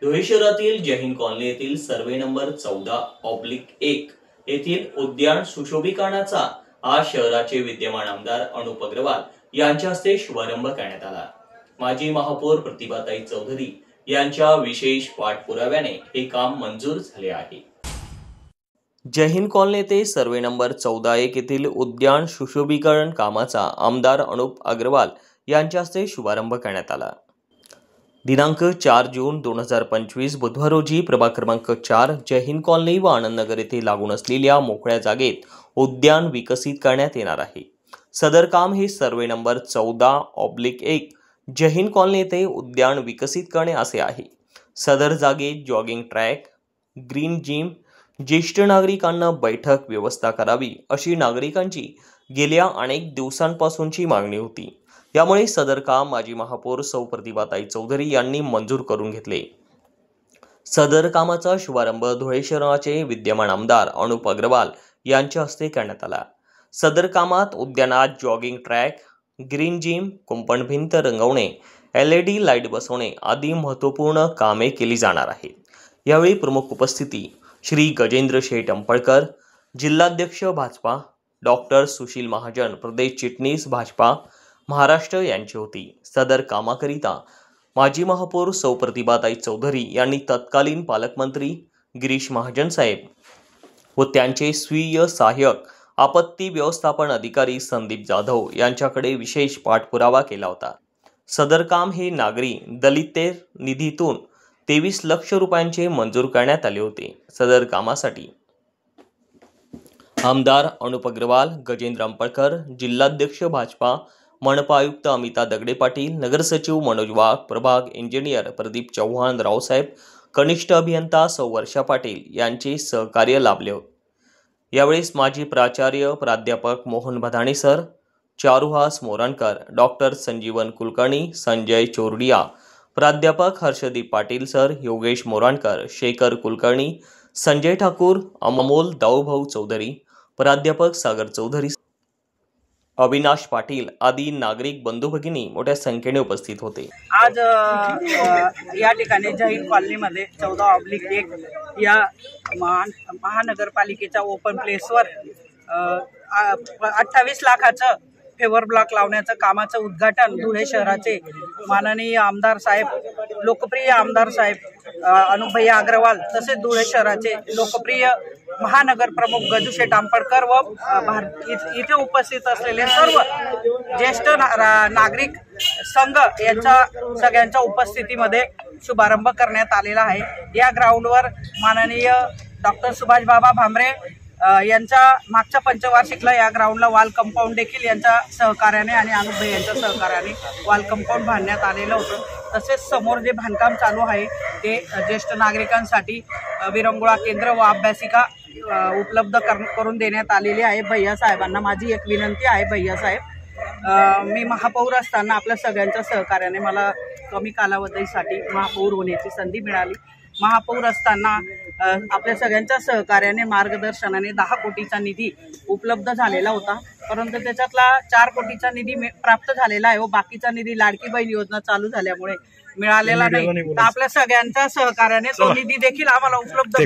धुळे शहरातील जय हिंद कॉलनी येथील survey number 14/1 येथील उद्यान सुशोभीकरणाचा आज शहराचे विद्यमान आमदार अनुप अग्रवाल यांच्या हस्ते शुभारंभ करण्यात आला। माजी महापौर प्रतिभाताई चौधरी यांच्या विशेष पाठपुराव्याने हे काम मंजूर झाले आहे। जय हिंद कॉलनी येथे सर्वे नंबर 14/1 येथील उद्यान सुशोभीकरण कामाचा आमदार अनुप अग्रवाल यांच्या हस्ते शुभारंभ करण्यात आला। दिनांक 4 जून 2025 बुधवार रोजी प्रभाग क्रमांक 4 जय हिंद कॉलनी व आनंदनगर येथे लागून असलेल्या मोकळ्या जागेत उद्यान विकसित करण्यात येणार आहे। सदर काम हे सर्वे नंबर 14/1 जय हिंद कॉलनी येथे उद्यान विकसित करणे असे आहे। सदर जागेत जॉगिंग ट्रॅक, ग्रीन जिम, ज्येष्ठ नागरिकांना बैठक व्यवस्था करावी अशी नागरिकांची गेल्या अनेक दिवसांपासूनची मागणी होती। यामुळे सदर काम माजी महापौर सौ प्रतिभाताई चौधरी यांनी मंजूर करून घेतले। सदर कामाचा शुभारंभ धुळे शहराचे विद्यमान आमदार अनुप अग्रवाल यांच्या हस्ते करण्यात आला। सदर कामात उद्यानात जॉगिंग ट्रॅक, ग्रीन जिम, कुंपण भिंत रंगवणे, LED लाईट बसवणे आदी महत्त्वपूर्ण कामे केली जाणार आहेत। यावेळी प्रमुख उपस्थिती श्री गजेंद्र शेठ अंपळकर, जिल्हाध्यक्ष भाजपा, डॉक्टर सुशील महाजन, प्रदेश चिटणीस भाजपा महाराष्ट्र यांची होती। सदर कामाकरिता माजी महापौर सौ प्रतिभाताई चौधरी यांनी तत्कालीन पालकमंत्री गिरीश महाजन साहेब व त्यांचे स्वीय सहाय्यक आपत्ती व्यवस्थापन अधिकारी संदीप जाधव यांच्याकडे विशेष पाठपुरावा केला होता। सदर काम हे नागरी दलितेर निधीतून 23 लाख रुपयांचे मंजूर करण्यात आले होते। सदर कामासाठी आमदार अनुप अग्रवाल, गजेंद्र अंपळकर, जिल्हाध्यक्ष भाजपा, मनपा आयुक्त अमिता दगडे पाटील, नगरसचिव मनोज वाघ, प्रभाग इंजिनियर प्रदीप चव्हाण, रावसाहेब, कनिष्ठ अभियंता सौ वर्षा पाटील यांचे सहकार्य लाभले होते। यावेळेस माजी प्राचार्य प्राध्यापक मोहन भदाणे सर, चारुहास मोरणकर, डॉक्टर संजीवन कुलकर्णी, संजय चोरडिया, प्राध्यापक हर्षदीप पाटील सर, योगेश मोरणकर, शेखर कुलकर्णी, संजय ठाकूर, अमोल दाऊभाऊ चौधरी, प्राध्यापक सागर चौधरी, अविनाश पाटील आदी नागरिक बंधू भगिनी मोठ्या संख्येने उपस्थित होते। आज या ठिकाणी जय हिंद कॉलनीमध्ये 14/1 या महानगरपालिकेच्या ओपन प्लेसवर 28 लाखाचं फेवर ब्लॉक लावण्याचं कामाचं उद्घाटन धुळे शहराचे माननीय आमदार साहेब, लोकप्रिय आमदार साहेब अनुपभैया अग्रवाल, तसेच धुळे शहराचे लोकप्रिय महानगर प्रमुख गजूशेठ अंपळकर व इथे उपस्थित असलेले सर्व ज्येष्ठ नागरिक संघ यांच्या सगळ्यांच्या उपस्थितीमध्ये शुभारंभ करण्यात आलेला आहे। या ग्राउंडवर माननीय डॉक्टर सुभाष बाबा भामरे यांच्या मागच्या पंचवार्षिकला या ग्राउंडला वॉल कंपाऊंड देखील यांच्या सहकार्याने आणि अनुपभैया यांच्या सहकार्याने वॉल कंपाऊंड बांधण्यात आलेलं होतं। तसेच समोर जे बांधकाम चालू आहे ते ज्येष्ठ नागरिकांसाठी विरंगुळा केंद्र व अभ्यासिका उपलब्ध करून देण्यात आलेली आहे। भैया साहेबांना माझी एक विनंती आहे, भैया साहेब, मी महापौर असताना आपल्या सगळ्यांच्या सहकार्याने मला कमी कालावधीसाठी महापौर होण्याची संधी मिळाली। महापौर असताना आपल्या सगळ्यांच्या सहकार्याने मार्गदर्शनाने 10 कोटीचा निधी उपलब्ध झालेला होता, परंतु त्याच्यातला 4 कोटीचा निधी प्राप्त झालेला आहे व बाकीचा निधी लाडकी बहीण योजना चालू झाल्यामुळे मिळालेला नाही। आपल्या सगळ्यांच्या सहकार्याने तो निधी देखील आम्हाला उपलब्ध